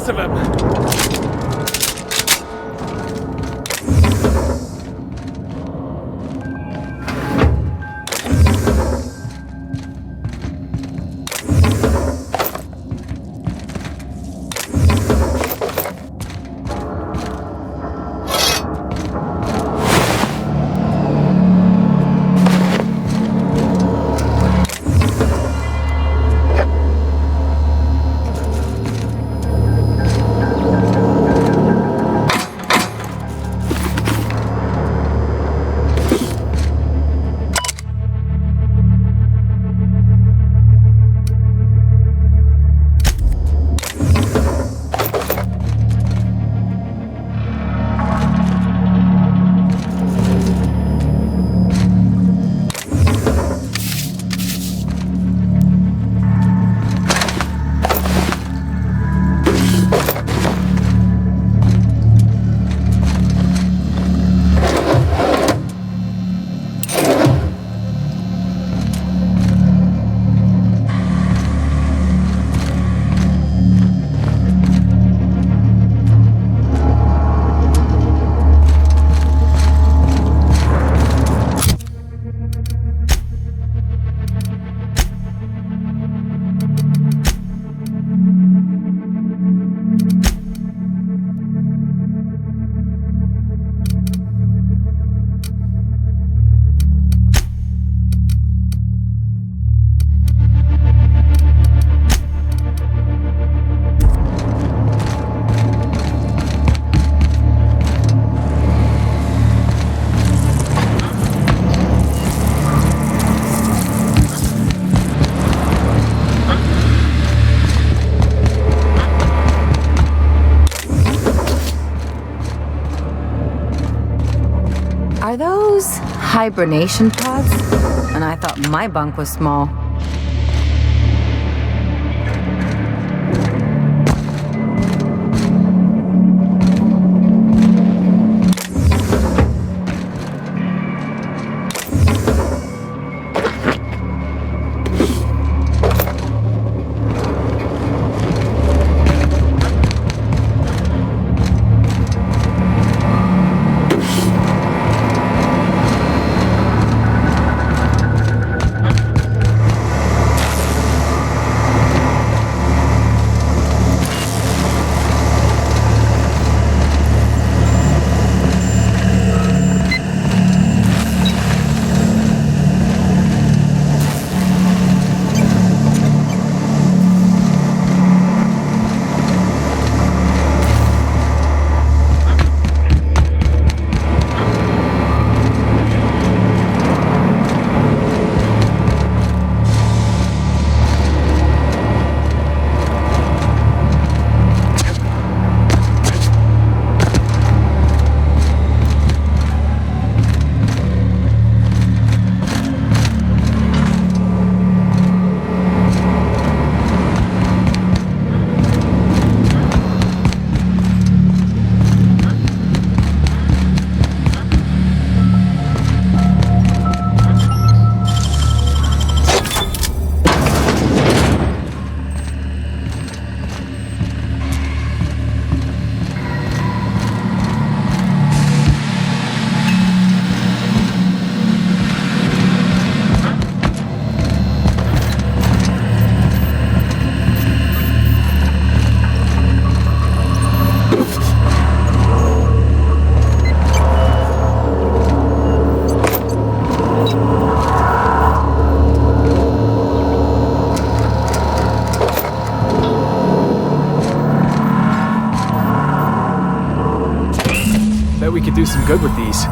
rest of him. Are those hibernation pods? And I thought my bunk was small. We could do some good with these.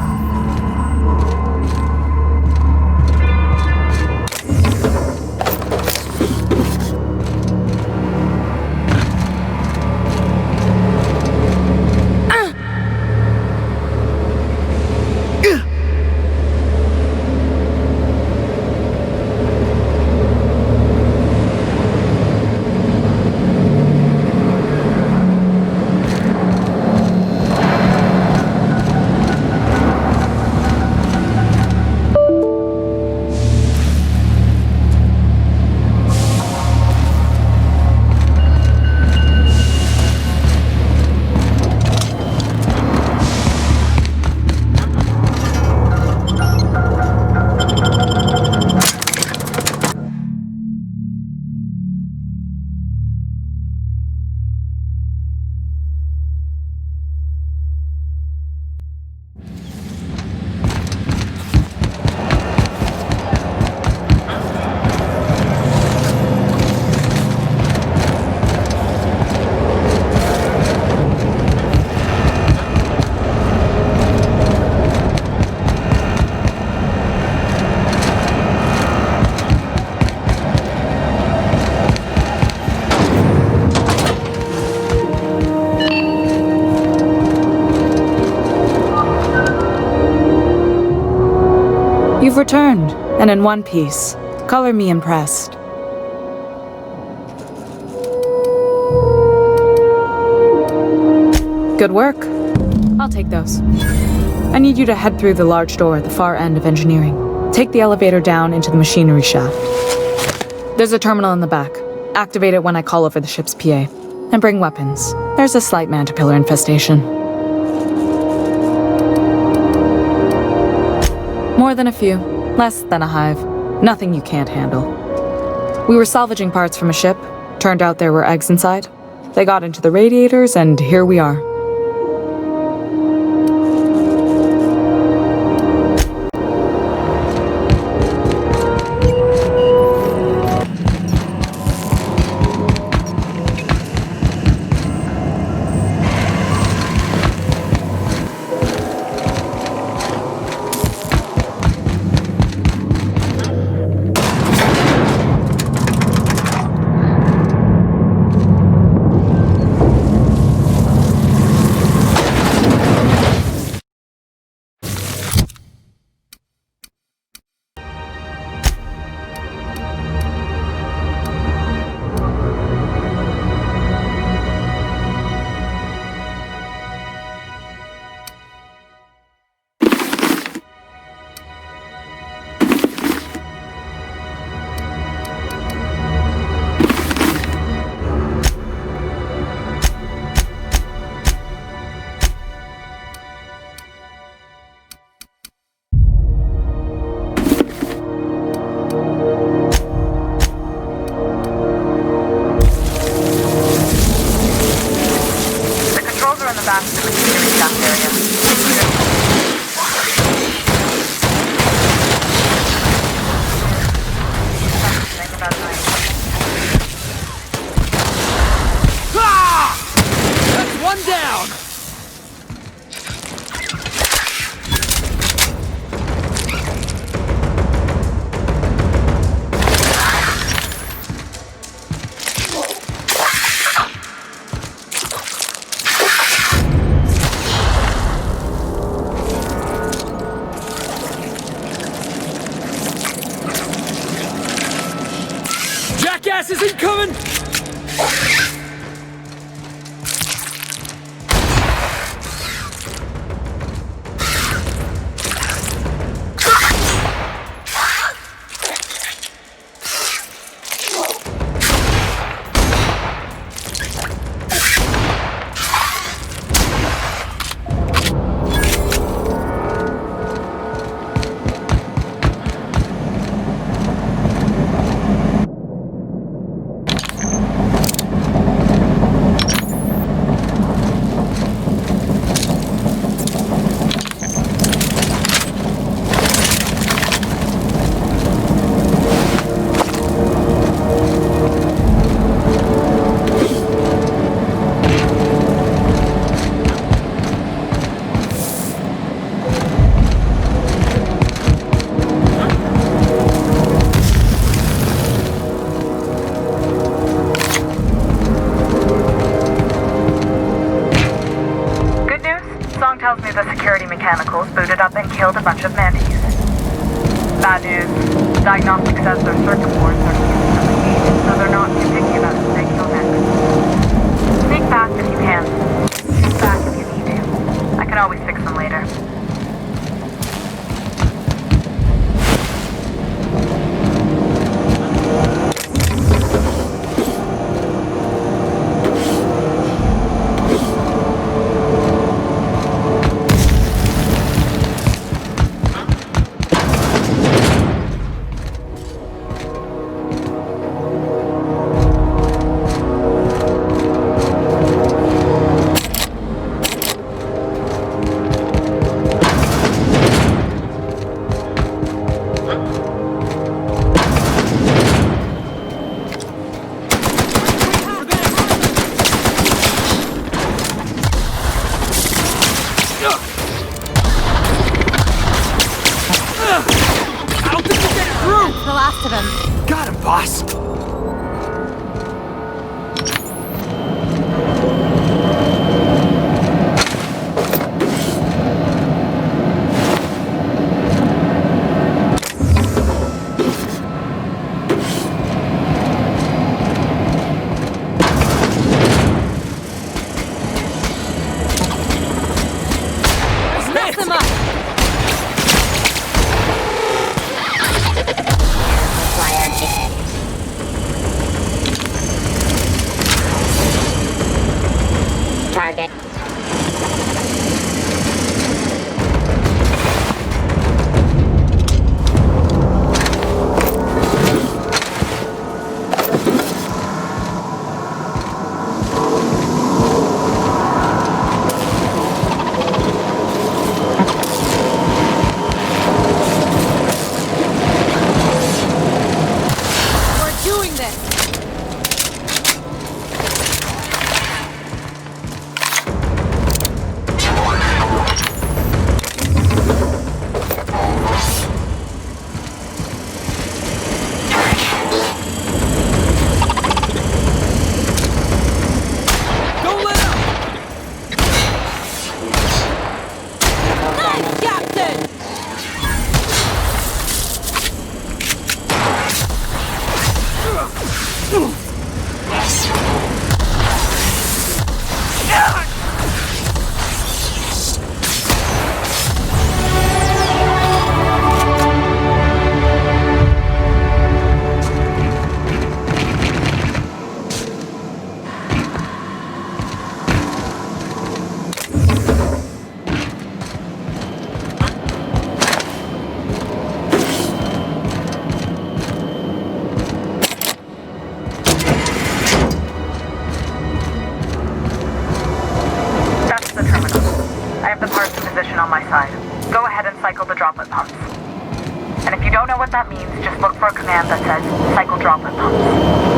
You've returned, and in one piece. Color me impressed. Good work. I'll take those. I need you to head through the large door at the far end of engineering. Take the elevator down into the machinery shaft. There's a terminal in the back. Activate it when I call over the ship's PA. And bring weapons. There's a slight mantipillar infestation. More than a few. Less than a hive. Nothing you can't handle. We were salvaging parts from a ship. Turned out there were eggs inside. They got into the radiators, and here we are. Gas is incoming! Tells me the security mechanicals booted up and killed a bunch of mantis. Bad news. Diagnostics says their circuit boards are instantly so they're not too picky about who they kill next. Sneak fast if you can. Sneak back if you need to. I can always fix them later. To them. Got him, boss! position on my side. Go ahead and cycle the droplet pumps. And if you don't know what that means, just look for a command that says, cycle droplet pumps.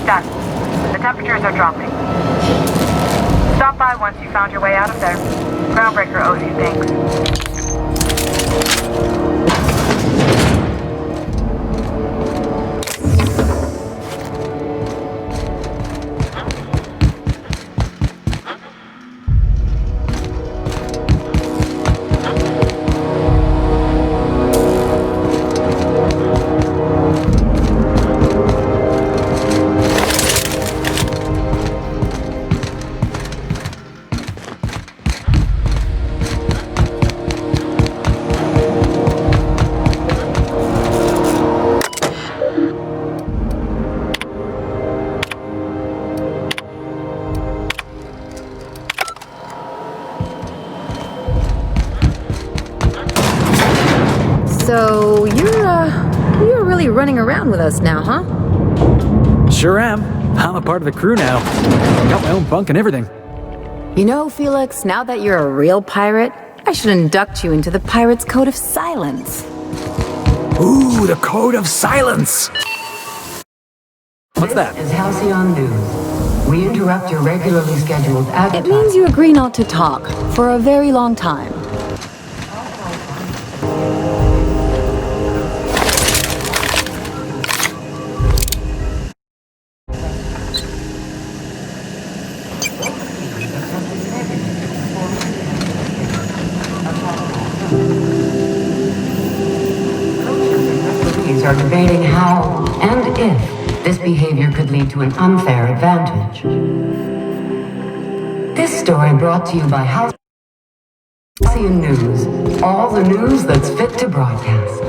Done. The temperatures are dropping. Stop by once you found your way out of there. Groundbreaker owes you thanks. So, you're really running around with us now, huh? Sure am. I'm a part of the crew now. Got my own bunk and everything. You know, Felix, now that you're a real pirate, I should induct you into the Pirate's Code of Silence. Ooh, the Code of Silence! What's that? This is Halcyon News. We interrupt your regularly scheduled It advertising. means you agree not to talk for a very long time. Are debating how and if this behavior could lead to an unfair advantage. This story brought to you by Halcyon News. All the news that's fit to broadcast.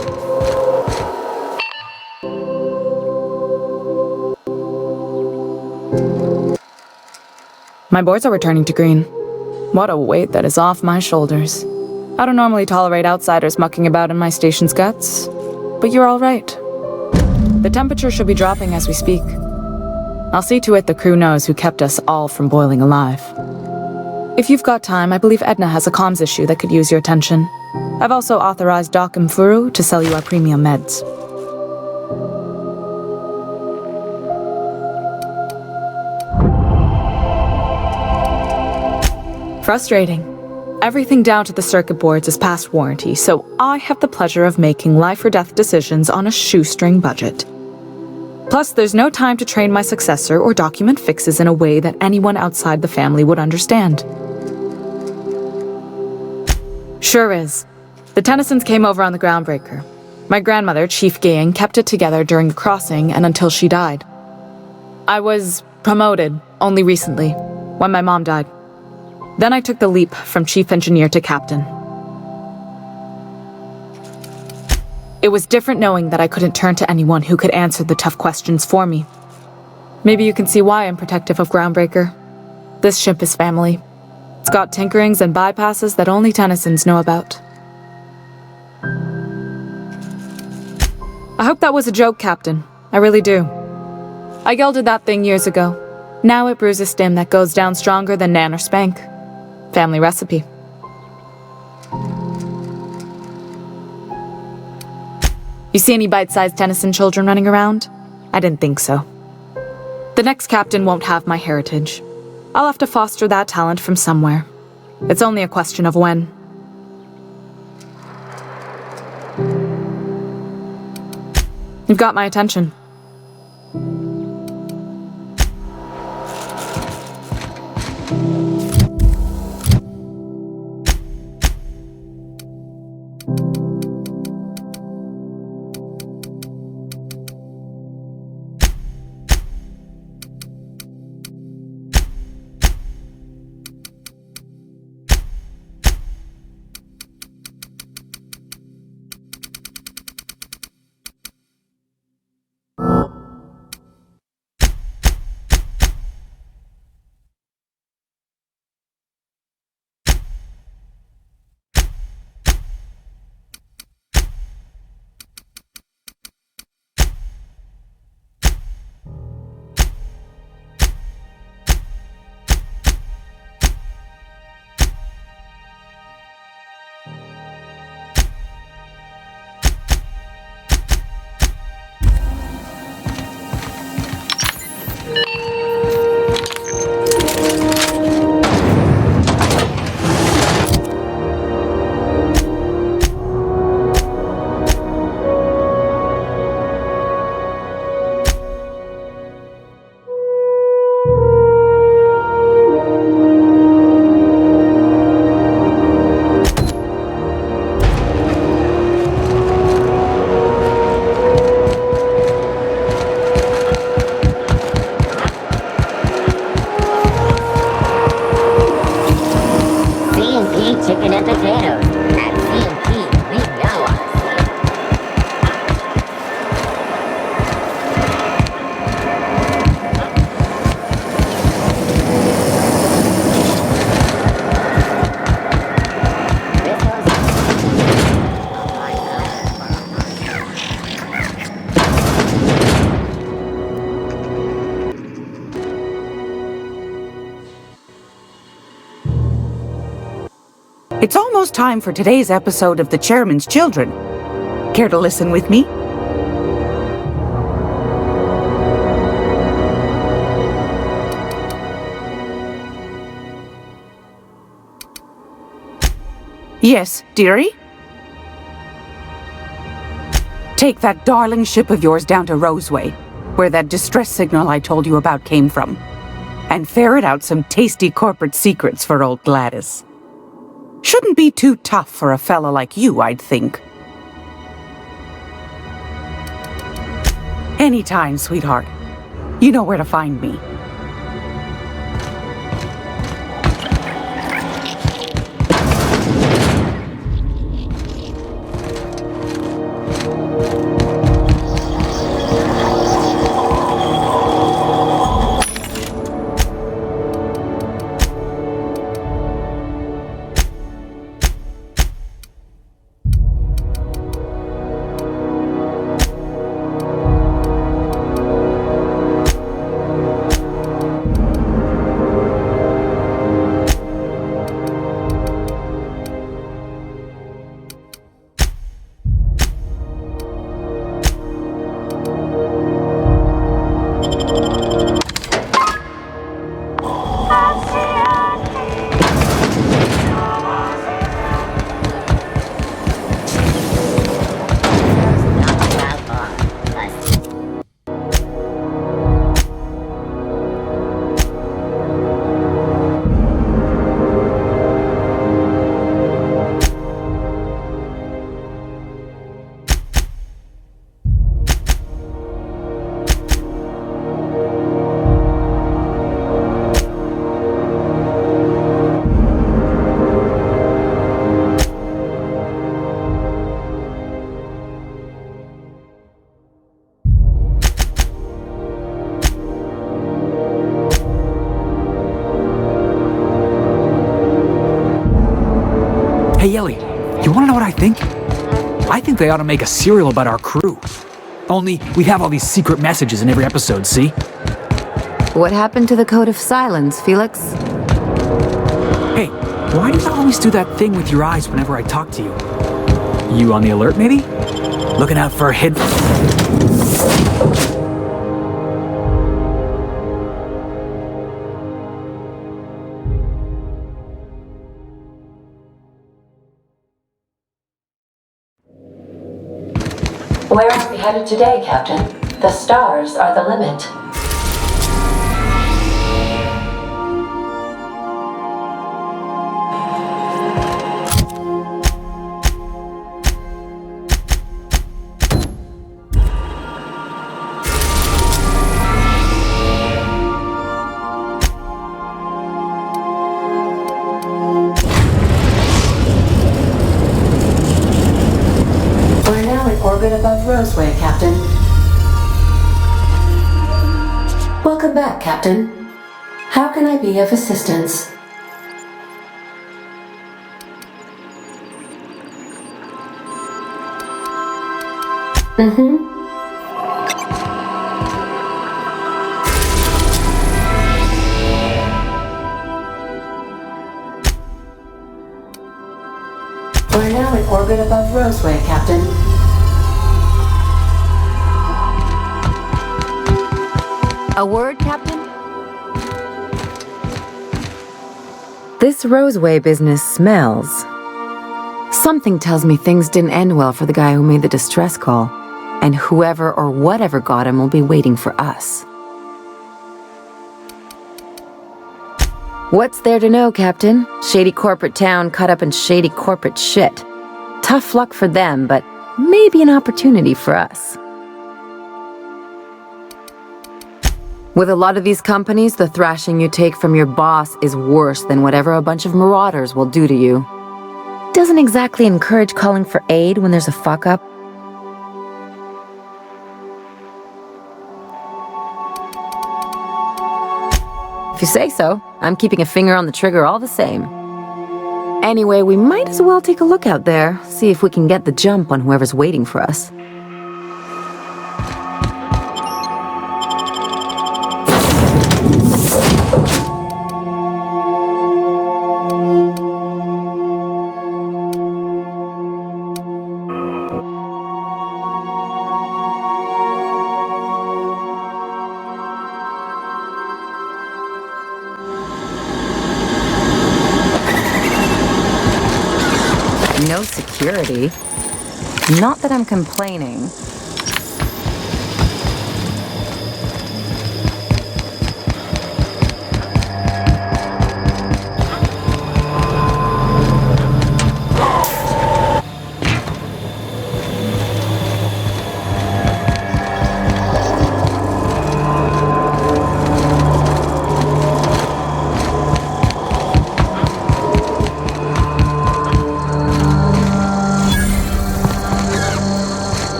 My boards are returning to green. What a weight that is off my shoulders. I don't normally tolerate outsiders mucking about in my station's guts, but you're all right. The temperature should be dropping as we speak. I'll see to it the crew knows who kept us all from boiling alive. If you've got time, I believe Edna has a comms issue that could use your attention. I've also authorized Doc and Furu to sell you our premium meds. Frustrating. Everything down to the circuit boards is past warranty, so I have the pleasure of making life or death decisions on a shoestring budget. Plus, there's no time to train my successor or document fixes in a way that anyone outside the family would understand. Sure is. The Tennysons came over on the Groundbreaker. My grandmother, Chief Gaying, kept it together during the crossing and until she died. I was promoted only recently, when my mom died. Then I took the leap from chief engineer to captain. It was different knowing that I couldn't turn to anyone who could answer the tough questions for me. Maybe you can see why I'm protective of Groundbreaker. This ship is family. It's got tinkerings and bypasses that only Tennysons know about. I hope that was a joke, Captain. I really do. I gelded that thing years ago. Now it brews a stem that goes down stronger than Nan or Spank. Family recipe. You see any bite-sized Tennyson children running around? I didn't think so. The next captain won't have my heritage. I'll have to foster that talent from somewhere. It's only a question of when. You've got my attention. It's almost time for today's episode of The Chairman's Children. Care to listen with me? Yes, dearie? Take that darling ship of yours down to Roseway, where that distress signal I told you about came from, and ferret out some tasty corporate secrets for old Gladys. Shouldn't be too tough for a fella like you, I'd think. Anytime, sweetheart. You know where to find me. Hey, Ellie, you wanna know what I think? I think they ought to make a serial about our crew. Only, we have all these secret messages in every episode, see? What happened to the Code of Silence, Felix? Hey, why do you always do that thing with your eyes whenever I talk to you? You on the alert, maybe? Looking out for a hidden... Where are we headed today, Captain? The stars are the limit. Orbit above Roseway, Captain. Welcome back, Captain. How can I be of assistance? We're now in orbit above Roseway, Captain. A word, Captain? This Roseway business smells. Something tells me things didn't end well for the guy who made the distress call, and whoever or whatever got him will be waiting for us. What's there to know, Captain? Shady corporate town cut up in shady corporate shit. Tough luck for them, but maybe an opportunity for us. With a lot of these companies, the thrashing you take from your boss is worse than whatever a bunch of marauders will do to you. Doesn't exactly encourage calling for aid when there's a fuck-up. If you say so, I'm keeping a finger on the trigger all the same. Anyway, we might as well take a look out there, see if we can get the jump on whoever's waiting for us. security. Not that I'm complaining.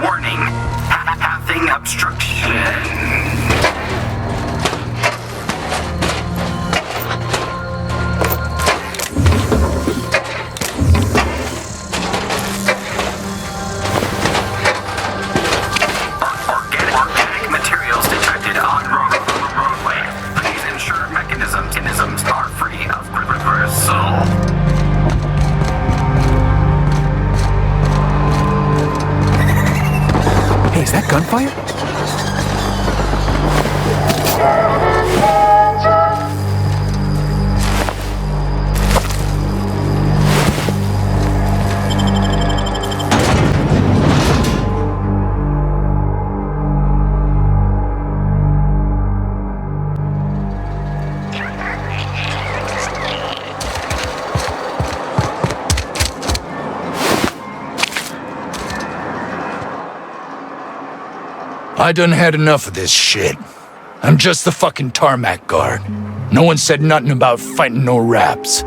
Warning. Pathing obstruction. Organic materials detected on roadway. Please ensure mechanisms are free of reversal. Hey, is that gunfire? I done had enough of this shit. I'm just the fucking tarmac guard. No one said nothing about fighting no raps.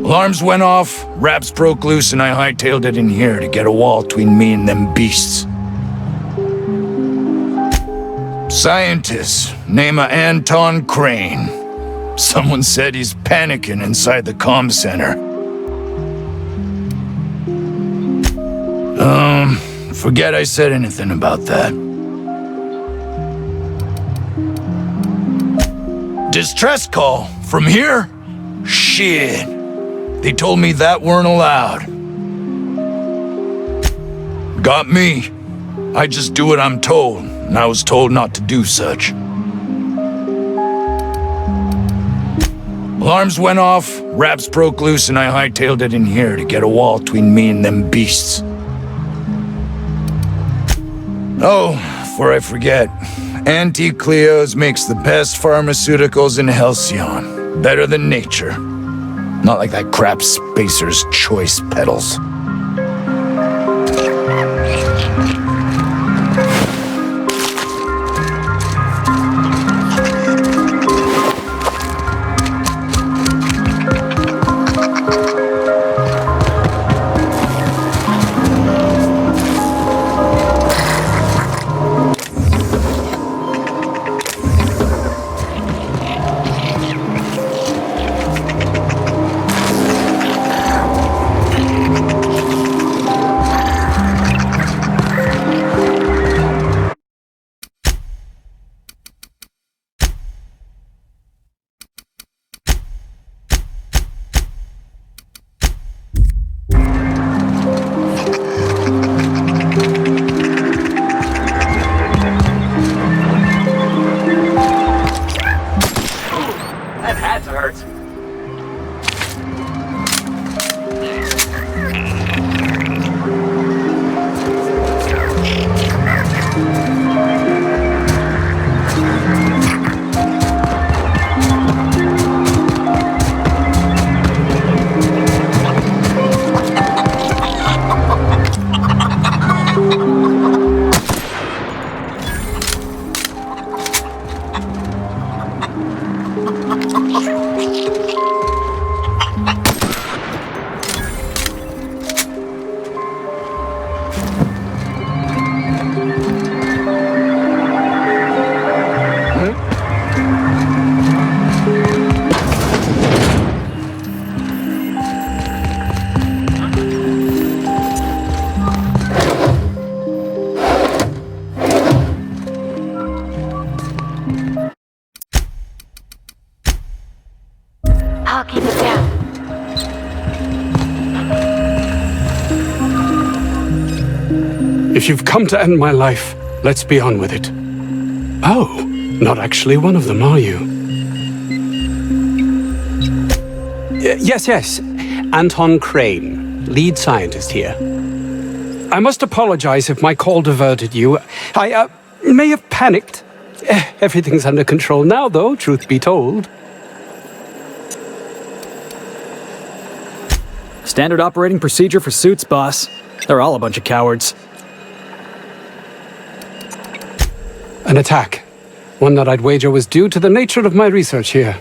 Alarms went off, raps broke loose, and I hightailed it in here to get a wall between me and them beasts. Scientist, name of Anton Crane. Someone said he's panicking inside the comm center. Forget I said anything about that. Distress call? From here? Shit. They told me that weren't allowed. Got me. I just do what I'm told, and I was told not to do such. Alarms went off, raps broke loose, and I hightailed it in here to get a wall between me and them beasts. Oh, before I forget, Auntie Cleo's makes the best pharmaceuticals in Halcyon. Better than nature. Not like that crap Spacer's Choice pedals. If you've come to end my life, let's be on with it. Oh, not actually one of them, are you? Yes. Anton Crane, lead scientist here. I must apologize if my call diverted you. I may have panicked. Everything's under control now, though, truth be told. Standard operating procedure for suits, boss. They're all a bunch of cowards. An attack. One that I'd wager was due to the nature of my research here.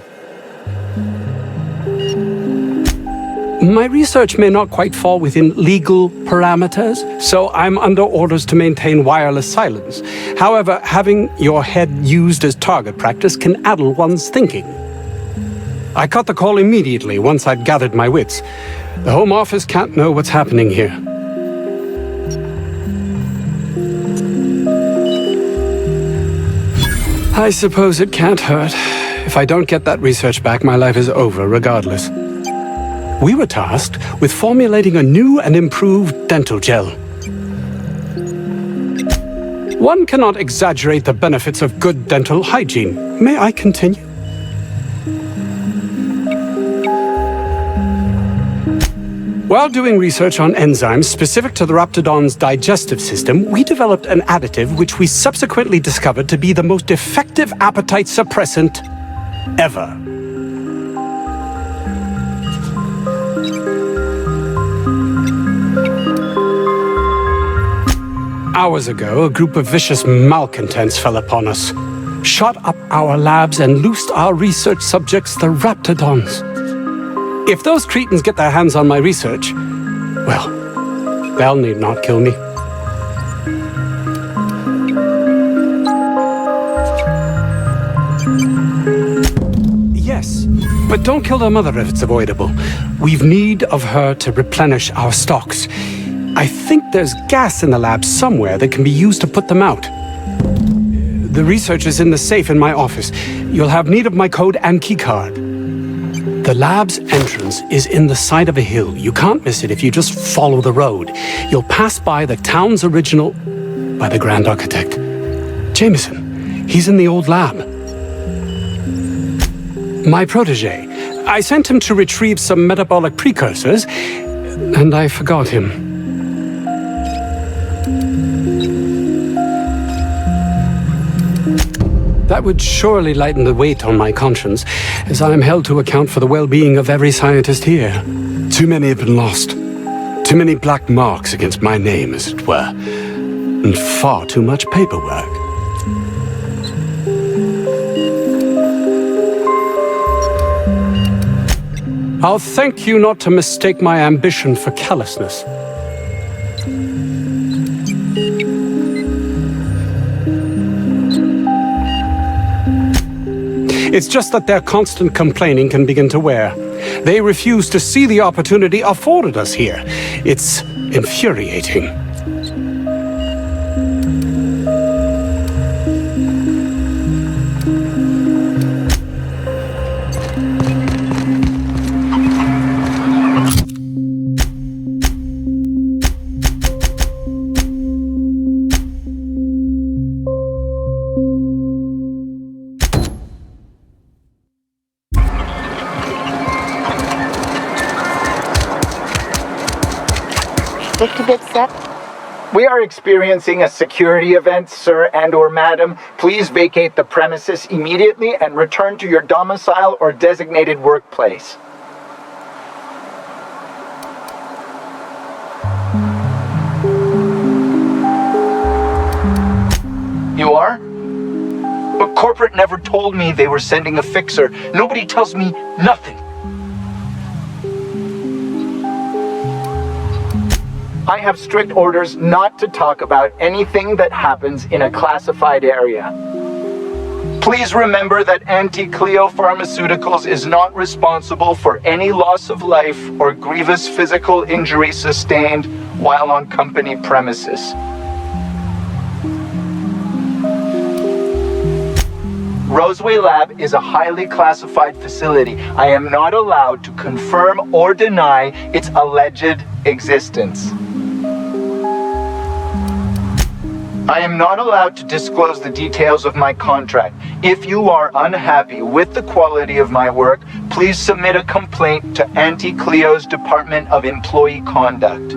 My research may not quite fall within legal parameters, so I'm under orders to maintain wireless silence. However, having your head used as target practice can addle one's thinking. I cut the call immediately once I'd gathered my wits. The Home Office can't know what's happening here. I suppose it can't hurt. If I don't get that research back, my life is over regardless. We were tasked with formulating a new and improved dental gel. One cannot exaggerate the benefits of good dental hygiene. May I continue? While doing research on enzymes specific to the Raptidon's digestive system, we developed an additive which we subsequently discovered to be the most effective appetite suppressant ever. Hours ago, a group of vicious malcontents fell upon us, shot up our labs and loosed our research subjects, the Raptidons. If those cretins get their hands on my research, well, they'll need not kill me. Yes, but don't kill their mother if it's avoidable. We've need of her to replenish our stocks. I think there's gas in the lab somewhere that can be used to put them out. The research is in the safe in my office. You'll have need of my code and keycard. The lab's entrance is in the side of a hill. You can't miss it if you just follow the road. You'll pass by the town's original by the Grand Architect. Jameson, he's in the old lab. My protege. I sent him to retrieve some metabolic precursors, and I forgot him. That would surely lighten the weight on my conscience, as I am held to account for the well-being of every scientist here. Too many have been lost. Too many black marks against my name, as it were. And far too much paperwork. I'll thank you not to mistake my ambition for callousness. It's just that their constant complaining can begin to wear. They refuse to see the opportunity afforded us here. It's infuriating. We are experiencing a security event, sir and/or madam. Please vacate the premises immediately and return to your domicile or designated workplace. You are? But corporate never told me they were sending a fixer. Nobody tells me nothing. I have strict orders not to talk about anything that happens in a classified area. Please remember that Anti-Cleo Pharmaceuticals is not responsible for any loss of life or grievous physical injury sustained while on company premises. Roseway Lab is a highly classified facility. I am not allowed to confirm or deny its alleged existence. I am not allowed to disclose the details of my contract. If you are unhappy with the quality of my work, please submit a complaint to Auntie Cleo's Department of Employee Conduct.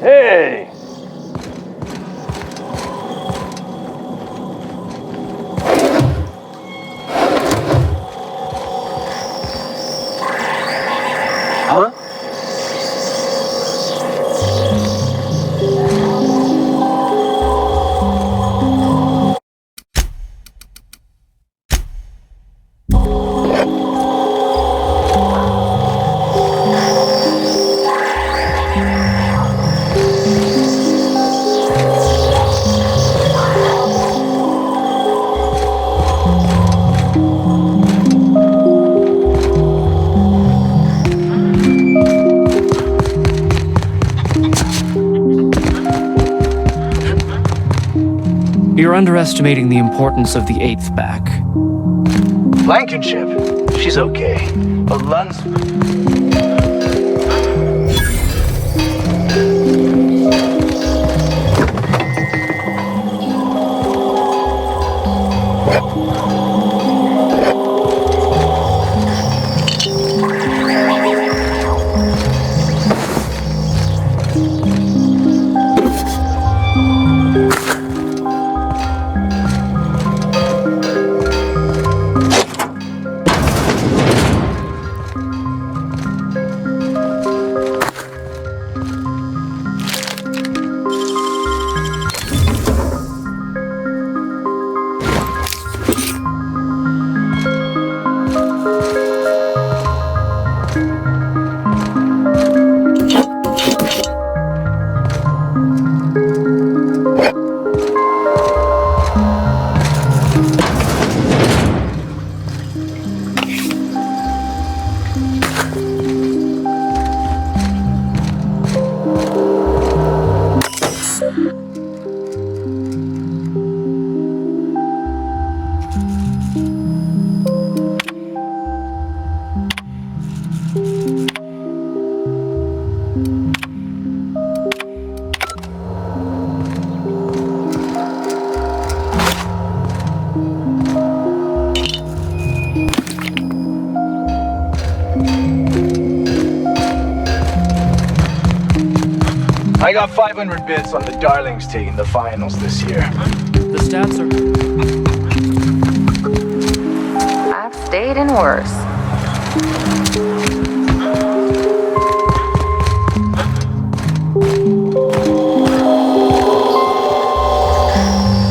Hey! Huh? You're underestimating the importance of the 8th back. Blankenship. She's okay. But Lun's... I got 500 bits on the Darlings taking the finals this year. The stats are... I've stayed in worse.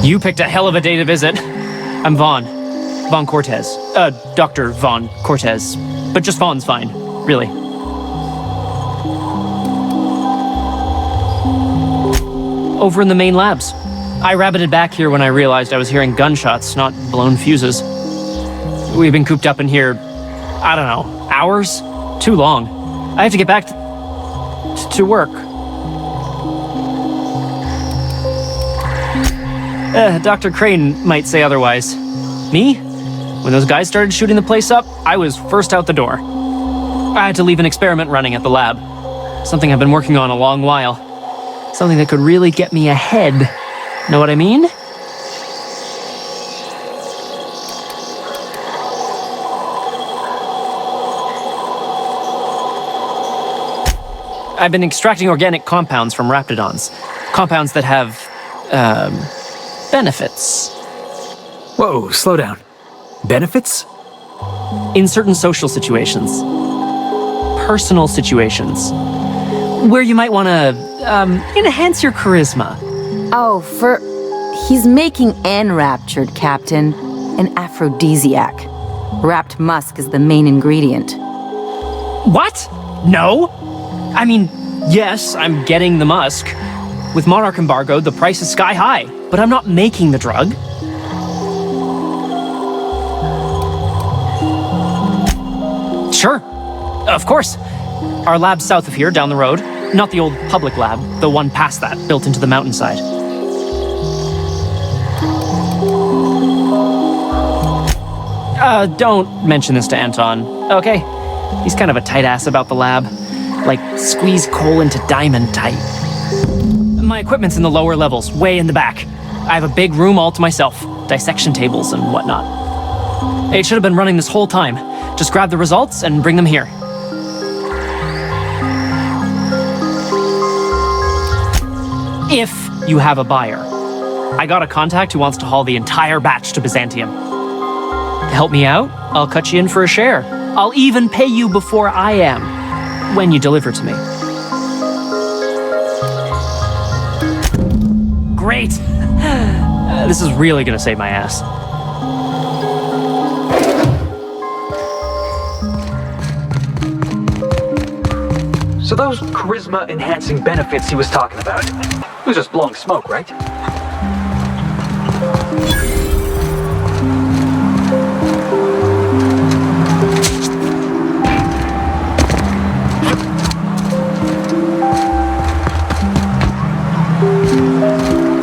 You picked a hell of a day to visit. I'm Vaughn. Vaughn Cortez. Dr. Vaughn Cortez. But just Vaughn's fine, really. Over in the main labs. I rabbited back here when I realized I was hearing gunshots, not blown fuses. We've been cooped up in here, I don't know, hours? Too long. I have to get back to work. Dr. Crane might say otherwise. Me? When those guys started shooting the place up, I was first out the door. I had to leave an experiment running at the lab. Something I've been working on a long while. Something that could really get me ahead. Know what I mean? I've been extracting organic compounds from raptidons. Compounds that have, benefits. Whoa, slow down. Benefits? In certain social situations. Personal situations. Where you might want to, enhance your charisma. Oh, he's making enraptured, Captain. An aphrodisiac. Wrapped musk is the main ingredient. What? No? I mean, yes, I'm getting the musk. With Monarch embargo, the price is sky high, but I'm not making the drug. Sure. Of course. Our lab's south of here, down the road. Not the old public lab, the one past that, built into the mountainside. Don't mention this to Anton, okay? He's kind of a tight ass about the lab. Like, squeeze coal into diamond tight. My equipment's in the lower levels, way in the back. I have a big room all to myself, dissection tables and whatnot. It should have been running this whole time. Just grab the results and bring them here. If you have a buyer. I got a contact who wants to haul the entire batch to Byzantium. To help me out, I'll cut you in for a share. I'll even pay you before I am, when you deliver to me. Great! This is really gonna save my ass. So those charisma-enhancing benefits he was talking about, it was just blowing smoke, right?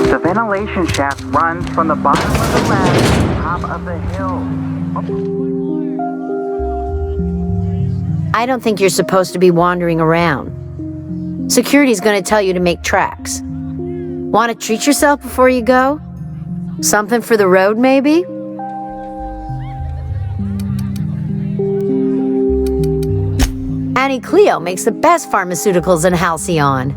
The ventilation shaft runs from the bottom of the lab to the top of the hill. I don't think you're supposed to be wandering around. Security's gonna tell you to make tracks. Want to treat yourself before you go? Something for the road, maybe? Annie Cleo makes the best pharmaceuticals in Halcyon.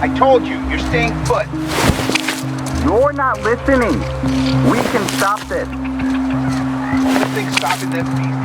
I told you, you're staying put. You're not listening. We can stop this. I think stopping them means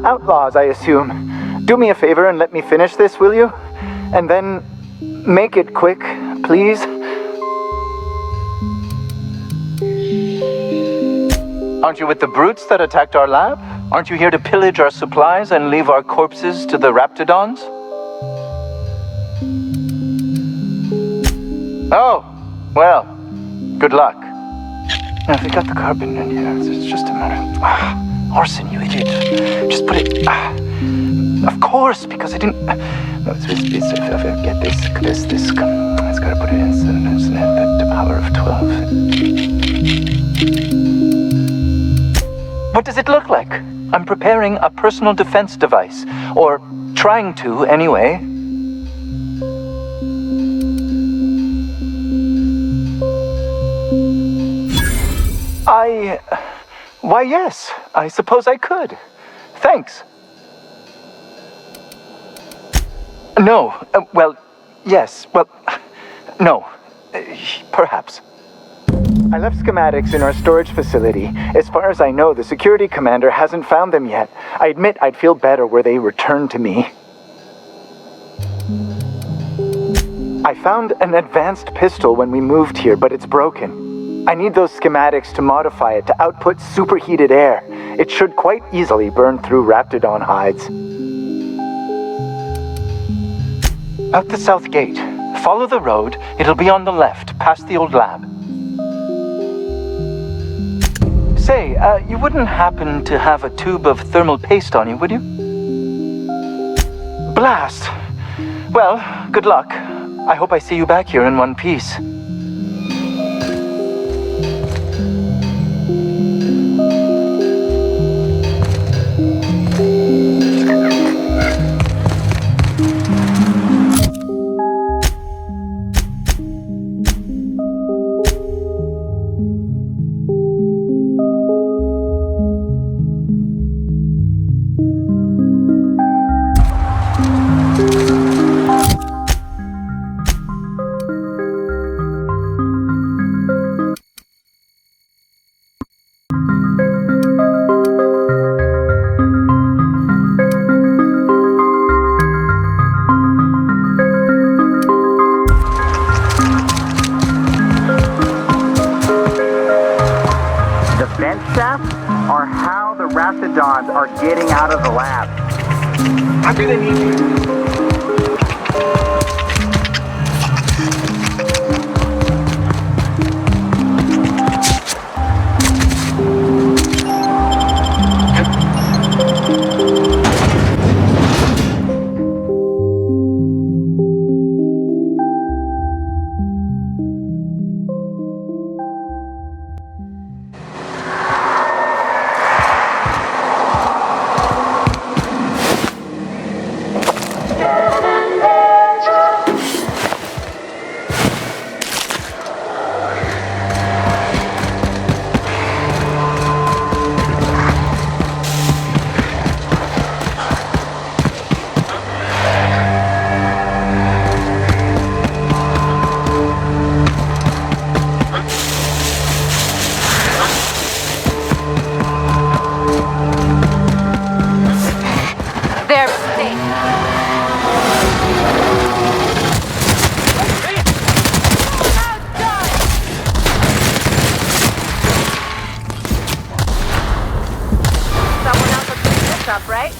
outlaws, I assume. Do me a favor and let me finish this, will you? And then make it quick, please. Aren't you with the brutes that attacked our lab? Aren't you here to pillage our supplies and leave our corpses to the raptidons? Oh, well, good luck. Now, if we got the carbon in here, it's just a matter of... arson, you idiot. Just put it... of course, because I didn't... No, it's if I get this. It's gotta put it in the power of 12. What does it look like? I'm preparing a personal defense device. Or trying to, anyway. Why, yes. I suppose I could. Thanks. No. Well, yes. Well, no. Perhaps. I left schematics in our storage facility. As far as I know, the security commander hasn't found them yet. I admit I'd feel better were they returned to me. I found an advanced pistol when we moved here, but it's broken. I need those schematics to modify it to output superheated air. It should quite easily burn through raptidon hides. Out the south gate. Follow the road. It'll be on the left, past the old lab. Say, you wouldn't happen to have a tube of thermal paste on you, would you? Blast! Well, good luck. I hope I see you back here in one piece. Are how the raptidons are getting out of the lab. How do they need you? Right?